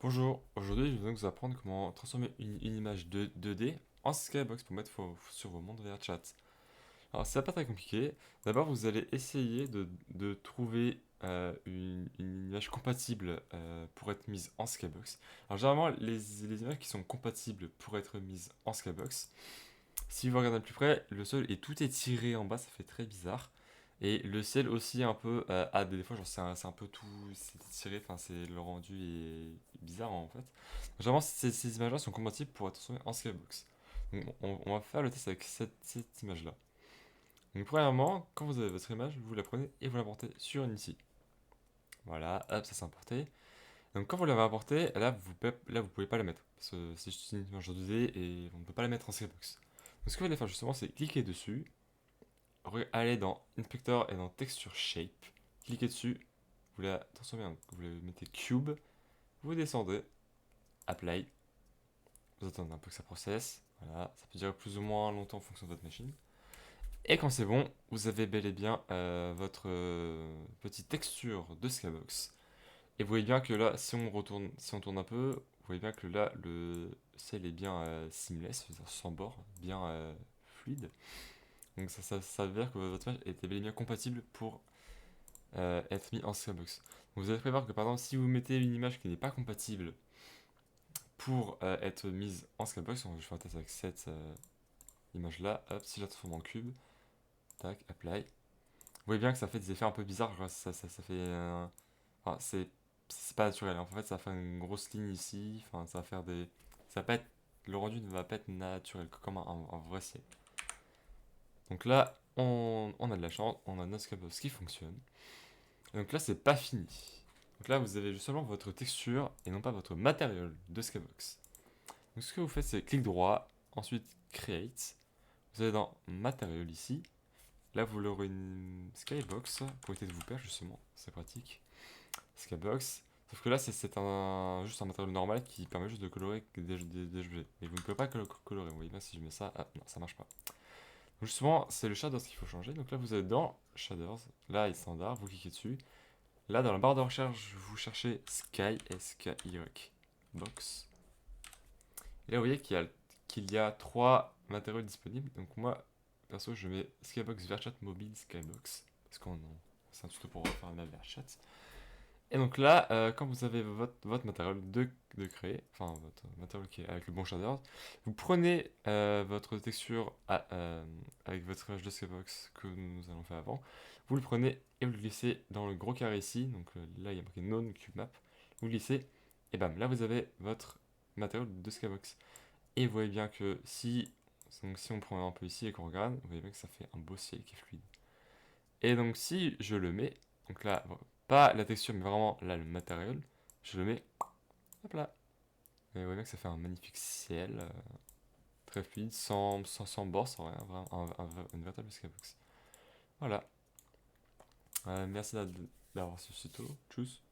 Bonjour, aujourd'hui je vais donc vous apprendre comment transformer une image 2D en skybox pour mettre sur vos mondes VRChat. Alors c'est pas très compliqué, d'abord vous allez essayer de trouver une image compatible pour être mise en skybox. Alors généralement les images qui sont compatibles pour être mises en skybox, si vous regardez de plus près, le sol est tout étiré en bas, ça fait très bizarre. Et le ciel aussi un peu a des fois genre c'est un peu tout c'est étiré, enfin c'est le rendu est bizarre en fait. Généralement ces images là sont compatibles pour être transformées en skybox. Donc on va faire le test avec cette image là. Donc premièrement, quand vous avez votre image, vous la prenez et vous l'importez sur Unity. Voilà, hop, ça s'est importé. Donc quand vous l'avez importé, là vous pouvez pas la mettre. Parce que c'est juste une image 2D et on ne peut pas la mettre en skybox. Donc ce que vous allez faire justement c'est cliquer dessus, allez dans Inspector et dans Texture Shape, cliquez dessus, vous la transformez vous la mettez Cube, vous descendez, Apply, vous attendez un peu que ça processe, voilà, ça peut durer plus ou moins longtemps en fonction de votre machine. Et quand c'est bon, vous avez bel et bien votre petite texture de Skybox. Et vous voyez bien que là, si on tourne un peu, vous voyez bien que là, le ciel est bien seamless, c'est-à-dire sans bord, bien fluide. Donc ça veut dire que votre image était bel et bien compatible pour être mis en skybox. Donc vous allez prévoir que par exemple, si vous mettez une image qui n'est pas compatible pour être mise en skybox, je fais un test avec cette image là, hop, si je la transforme en cube, tac, apply. Vous voyez bien que ça fait des effets un peu bizarres, genre ça fait. Enfin, c'est pas naturel, en fait, ça va faire une grosse ligne ici, enfin, ça va faire des. Ça va pas être. Le rendu ne va pas être naturel, comme un vrai ciel. Donc là, on a de la chance, on a notre skybox qui fonctionne. Et donc là, c'est pas fini. Donc là, vous avez justement votre texture et non pas votre matériel de Skybox. Donc ce que vous faites, c'est clic droit, ensuite Create. Vous allez dans Matériel ici. Là, vous aurez une Skybox pour éviter de vous perdre justement. C'est pratique. Skybox. Sauf que là, c'est juste un matériau normal qui permet juste de colorer des objets. Et vous ne pouvez pas colorer. Vous voyez bien si je mets ça. Ah non, ça marche pas. Donc justement, c'est le shaders qu'il faut changer. Donc là, vous êtes dans Shaders. Là, il est standard. Vous cliquez dessus. Là, dans la barre de recherche, vous cherchez Sky, S-K-Y, Box. Et là, vous voyez qu'il y a 3 matériaux disponibles. Donc moi, perso, je mets Skybox VRChat Mobile Skybox. Parce qu'on c'est un tuto pour refaire la VRChat. Et donc là, quand vous avez votre matériel de créer, enfin votre matériel qui est avec le bon shader, vous prenez votre texture avec votre image de Skybox que nous allons faire avant, vous le prenez et vous le glissez dans le gros carré ici, donc là il y a marqué None Cube Map, vous le glissez, et bam, là vous avez votre matériel de Skybox. Et vous voyez bien que si on prend un peu ici et qu'on regarde, vous voyez bien que ça fait un beau ciel qui est fluide. Et donc si je le mets, donc là, bon, pas la texture mais vraiment là le matériel, je le mets, hop là. Et vous voyez bien que ça fait un magnifique ciel, très fluide, sans bord, sans rien, vraiment une véritable skybox. Voilà. Merci d'avoir su ce tuto. Tchuss.